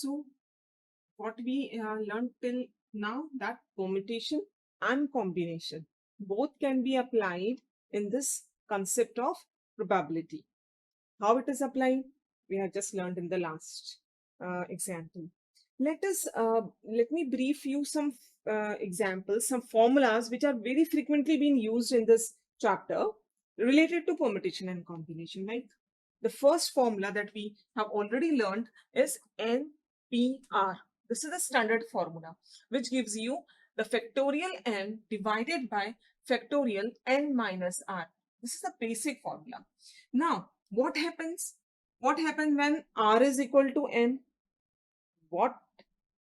So what we learned till now, that permutation and combination both can be applied in this concept of probability. How it is applied, we have just learned in the last example. Let me brief you some examples, some formulas which are very frequently being used in this chapter related to permutation and combination. Like the first formula that we have already learned is NPR. This is the standard formula which gives you the factorial n divided by factorial n minus r. This is the basic formula. Now, what happens? What happens when r is equal to n? What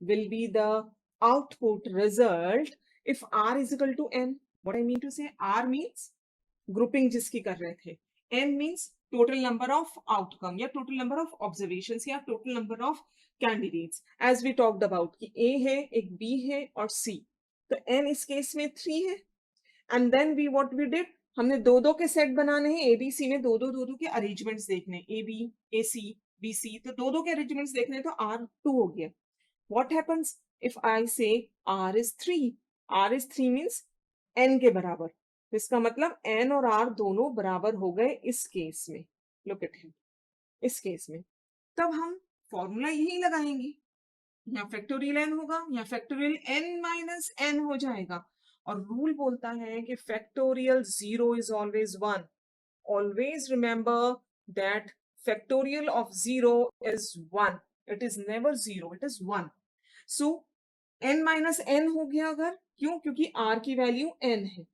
will be the output result if r is equal to n? What I mean to say, r means grouping जिसकी कर रहे थे, n means total number of outcome या total number of observations या total number of candidates, as we talked about कि a है, एक b है और c. तो n इस केस में 3 है. And then what we did, हमने दो दो के सेट बनाने हैं, ABC में दो दो के अरेंजमेंट्स देखने, AB, AC, BC, तो दो के अरेंजमेंट्स देखने, तो R2 हो गया. What happens if I say R is 3? R is 3 means n के बराबर. तो इसका मतलब n और r दोनों बराबर हो गए इस केस में. Look at him. इस केस में तब हम फॉर्मूला यही लगाएंगे, या फैक्टोरियल n होगा या फैक्टोरियल n माइनस n हो जाएगा. और रूल बोलता है कि factorial 0 is always 1. Always remember that factorial of 0 is 1. It is never 0, it is 1. So n minus n हो गया. अगर क्यों? क्योंकि r की वैल्यू n है.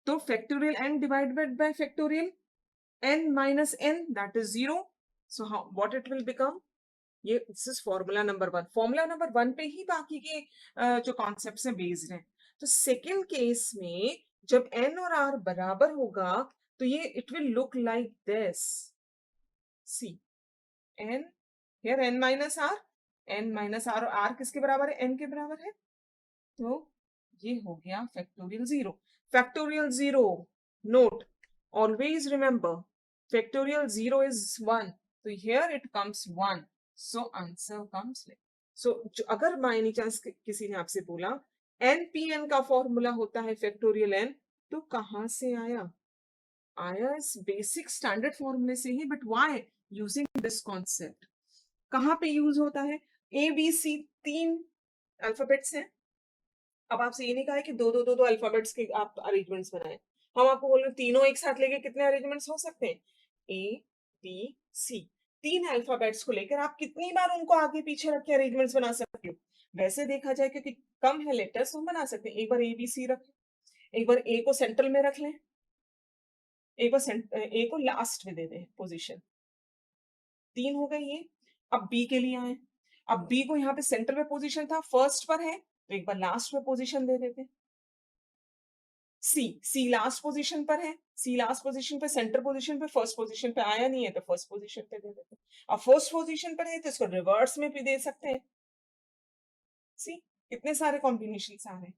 तो factorial n divided by factorial n minus n, that is 0. So how what it will become? ये this is formula number 1. Formula number 1 पे ही बाकी के जो कॉन्सेप्ट्स हैं बेस्ड हैं. तो सेकेंड केस में जब n और r बराबर होगा तो ये it will look like this. See n here n minus r, n minus r, और r किसके बराबर है? n के बराबर है. तो ये हो गया factorial 0. Factorial 0, note, always remember factorial 0 is 1. तो here it comes 1. So answer comes like. So अगर बाय एनी चांस किसी ने आपसे बोला NPN का फॉर्मूला होता है फैक्टोरियल n, तो कहां से आया? आया इस बेसिक स्टैंडर्ड फॉर्मूले से ही. But why using this concept? कहां पे यूज होता है? ABC 3 अल्फाबेट्स हैं. अब आपसे ये नहीं कहा है कि दो अल्फाबेट्स के आप अरेंजमेंट्स बनाएं. हम आपको बोल रहे हैं तीनों एक साथ लेके कितने अरेंजमेंट्स हो सकते हैं? ABC 3 अल्फाबेट्स को लेकर आप कितनी बार उनको आगे पीछे रख के अरेंजमेंट्स बना सकते हो? वैसे देखा जाए क्योंकि कम है लेटर्स, हम बना सकते हैं. एक बार ABC रख, एक बार A को सेंट्रल में रख लें, एक बार A को लास्ट में दे दें पोजीशन. 3 हो गए ये. अब B के लिए आए. अब B को यहाँ पे सेंटर में पोजीशन था, फर्स्ट पर है, तो एक बार लास्ट में पोजीशन दे देते. सी लास्ट पोजीशन पर है, सी लास्ट पोजीशन पे, सेंटर पोजीशन पे, फर्स्ट पोजीशन पे आया नहीं है तो फर्स्ट पोजीशन पे दे देते. अब फर्स्ट पोजीशन पर है तो इसको रिवर्स में भी दे सकते हैं. सी कितने सारे कॉम्बिनेशन आ रहे हैं.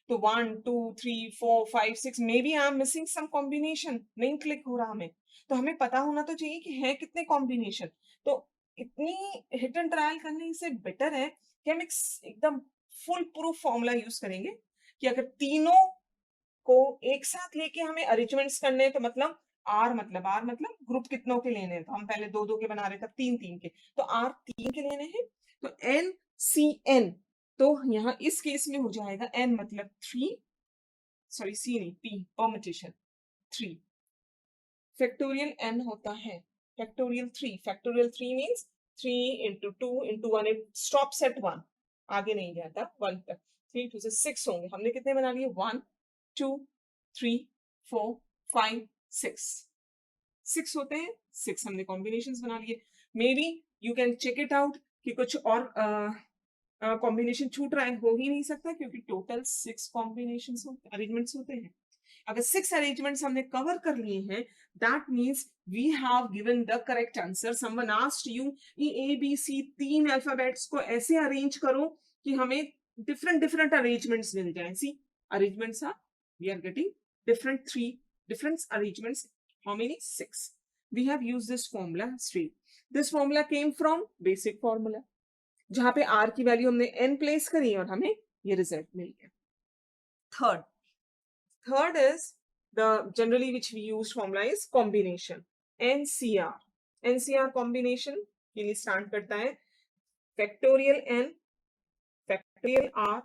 तो 1 2 3 4 5 6, may be I am missing some combination, नहीं क्लिक हो रहा हमें. तो हमें पता होना तो चाहिए कि है कितने कॉम्बिनेशन. तो इतनी हिट एंड ट्रायल करने से बेटर है कि हम एकदम फुल प्रूफ फॉर्मूला यूज करेंगे कि अगर तीनों को एक साथ लेके हमें अरेंजमेंट्स करने हैं, तो मतलब आर मतलब ग्रुप कितनों के लेने हैं. तो हम पहले दो के बना रहे थे, 3 के, तो आर 3 के लेने हैं. तो NCN, तो यहाँ इस केस में हो जाएगा n मतलब 3, सॉरी C नहीं, P, परम्यूटेशन 3. फैक्टोरियल n होता है factorial 3. Factorial 3 means 3 into 2 into 1. It stops at 1, आगे नहीं जाता 1 तक. 3 2 से 6 होंगे. हमने कितने बना लिए? 1 2 3 4 5 6 होते हैं. 6 हमने कॉम्बिनेशंस बना लिए. May be you can check it out कि कुछ और कॉम्बिनेशन छूट रहा है. हो ही नहीं सकता क्योंकि टोटल 6 कॉम्बिनेशंस अरेंजमेंट्स होते हैं. अगर 6 अरेंजमेंट्स हमने कवर कर लिए हैं, that means we have given the correct answer. Someone asked you कि ABC 3 अल्फाबेट्स को ऐसे अरेंज करो कि हमें डिफरेंट अरेंजमेंट्स मिल जाए. See arrangements are, we are getting different arrangements. How many? 6. We have used this formula straight. This formula came from basic formula. जहां पे r की वैल्यू हमने n प्लेस करी और हमें ये रिजल्ट मिल गया. Third is the generally which we use formula is combination. NCR. NCR combination के लिए stand करता है factorial n, factorial r,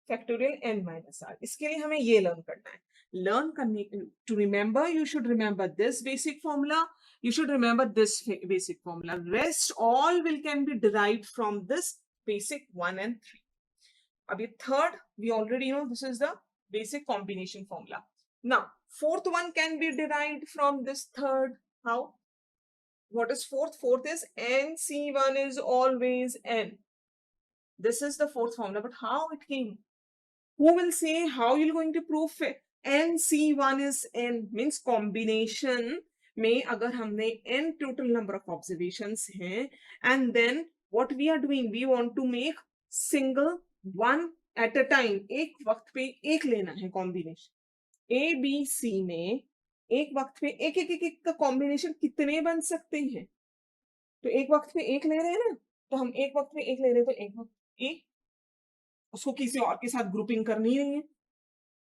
factorial n minus r. इसके लिए हमें ये learn करना है. Learn करने to remember, you should remember this basic formula. You should remember this basic formula. Rest all will can be derived from this basic 1 and 3. Abhi third, we already know this is the basic combination formula. Now, fourth one can be derived from this third. How? What is fourth? Fourth is NC1 is always N. This is the fourth formula, but how it came? Who will say how you're going to prove it? NC1 is N means combination में अगर हमने n total number of observations हैं and then what we are doing, we want to make single one at a time. एक वक्त पे एक लेना है कॉम्बिनेशन. ए बी सी में एक वक्त पे एक एक एक एक का कॉम्बिनेशन कितने बन सकते हैं? तो एक वक्त पे एक ले रहे हैं ना, तो हम एक वक्त पे एक ले रहे हैं तो एक वक्त एक, उसको किसी और के साथ ग्रुपिंग करनी नहीं है.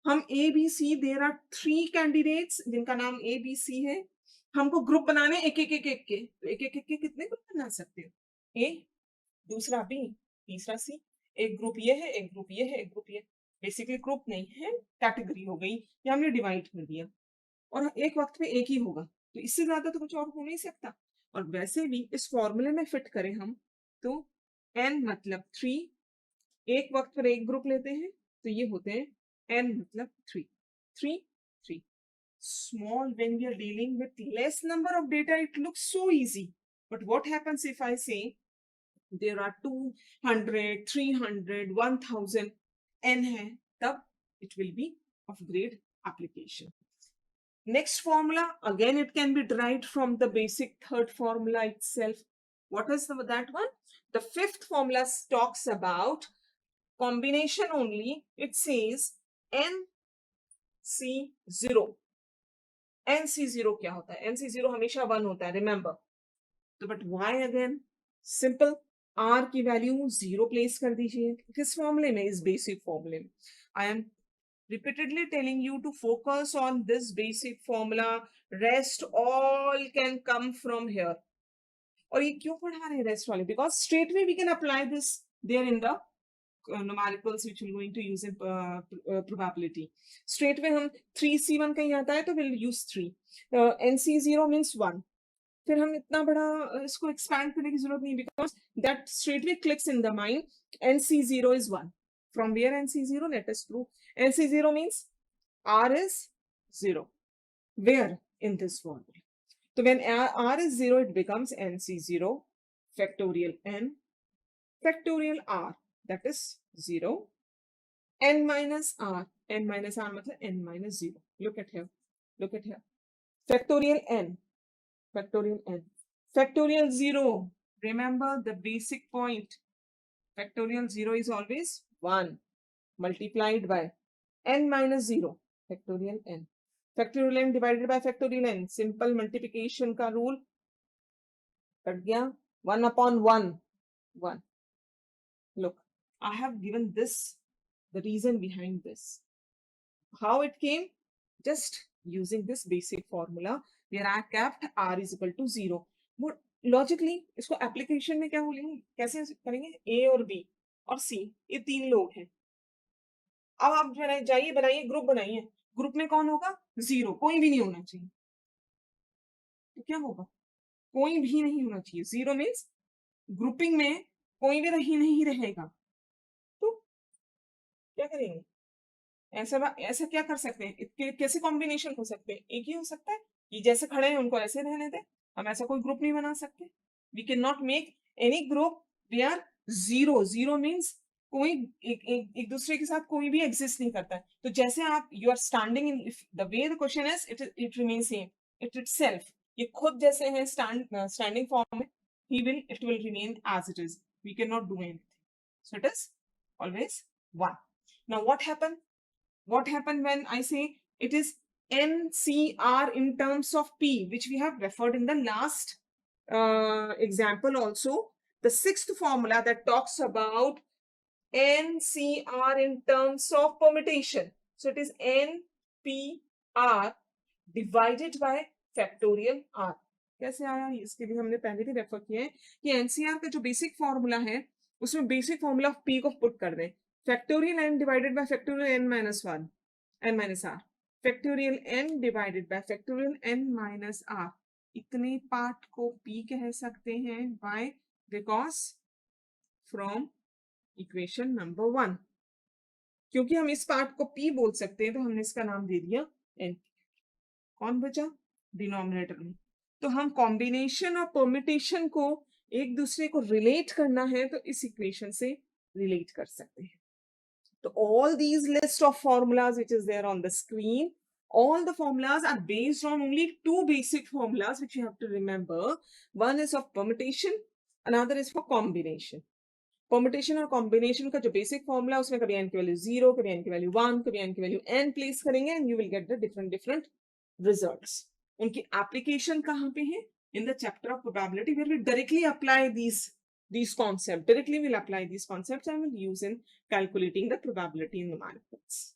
हम A B C, there are 3 candidates जिनका नाम ए बी सी है. हमको ग्रुप बनाने एक एक एक एक के, तो एक एक एक के कितने ग्रुप बना सकते हो? ए, दूसरा बी, तीसरा सी. एक ग्रुप ये है, एक ग्रुप ये है, एक ग्रुप ये. बेसिकली ग्रुप नहीं है, कैटेगरी हो गई, या हमने डिवाइड कर दिया और एक वक्त पे एक ही होगा, तो इससे ज्यादा तो कुछ और हो नहीं सकता. और वैसे भी इस फॉर्मूले में फिट करें हम तो n मतलब 3, एक वक्त पर एक ग्रुप लेते हैं तो ये होते हैं n मतलब 3 3 3. Small, when we are dealing with less number of data it looks so easy, but what happens if I say there are 200 300 1000 n है, तब it will be of great application. Next formula, again it can be derived from the basic third formula itself. What is that one? The fifth formula talks about combination only. It says NC0. NC0 क्या होता है? NC0 हमेशा 1 होता है, remember. तो but why again? Simple. R की value 0 place कर दीजिए. किस फॉर्मूले में? इस बेसिक फॉर्मूले में. I am repeatedly telling you to focus on this basic formula. Rest all can come from here. और ये क्यों पढ़ा रहे हैं rest वाले? Because straight away we can apply this there in the numericals which we're going to use in probability. Straight away हम 3C1 कहीं आता है तो we'll use 3. NC0 means 1. फिर हम इतना बड़ा इसको expand करने की जरूरत नहीं, because that straight away clicks in the mind. NC0 is 1. From where NC0? Let us prove. NC0 means R is 0. Where? In this formula. So when R is 0, it becomes NC0 factorial n factorial R, that is 0, n minus R. N minus R मतलब n minus 0. Look at here. Look at here. Factorial n. Factorial n. Factorial 0. Remember the basic point. Factorial 0 is always 1 multiplied by n minus 0. Factorial n. Factorial n divided by factorial n. Simple multiplication का rule. Cut गया. 1 upon 1. 1. Look, I have given this, the reason behind this. How it came? Just using this basic formula where I kept r is equal to 0. But logically, इसको application में क्या बोलेंगे? कैसे करेंगे? A और B और C, ये 3 लोग हैं. अब आप जाइए बनाइए ग्रुप बनाइए. ग्रुप में कौन होगा? 0. कोई भी नहीं होना चाहिए. तो क्या होगा? कोई भी नहीं होना चाहिए. 0 मीन्स ग्रुपिंग में कोई भी नहीं रहेगा. तो क्या करेंगे? ऐसा क्या कर सकते हैं? कैसे कॉम्बिनेशन हो सकते हैं? एक ही हो सकता है. ये जैसे खड़े हैं उनको ऐसे रहने दें. हम ऐसा कोई ग्रुप नहीं बना सकते. We can not make any group where 0. 0 means कोई एक दूसरे के साथ कोई भी एग्जिस्ट नहीं करता है. तो जैसे आप you are standing in the way the question is it remain same. Itself, ये खुद जैसे है स्टैंडिंग फॉर्म में, it will remain as it is. We cannot do anything. So it is always 1. Now what happened? What happened when I say it is NCR in terms of P, which we have referred in the last example also. the sixth formula that talks about NCR in terms of permutation. So it is NPR divided by factorial R. कैसे आया, इसके लिए हमने पहले भी refer किया है कि एनसीआर का जो बेसिक फॉर्मूला है उसमें बेसिक फॉर्मूला ऑफ पी को पुट कर दें, factorial n divided by factorial n minus one n minus r, factorial n divided by factorial n minus r, इतने पार्ट को पी कह सकते हैं. By because from equation number 1, क्योंकि हम इस पार्ट को पी बोल सकते हैं तो हमने इसका नाम दे दिया एन. कौन बचा डिनोमिनेटर में. तो हम कॉम्बिनेशन और परम्यूटेशन को एक दूसरे को रिलेट करना है तो इस इक्वेशन से रिलेट कर सकते हैं. तो all these list of formulas which is there on the screen, all the formulas are based on only two basic formulas which you have to remember. One is of permutation, another is for combination. Permutation और combination का जो basic formula उसमें कभी n की value 0, कभी n की value 1, कभी n की वैल्यू n प्लेस करेंगे and you will get the different results. उनकी एप्लीकेशन कहाँ पे है? In the chapter of probability where we directly apply these concepts, directly we'll apply these concepts and we'll use in calculating the probability in numerics.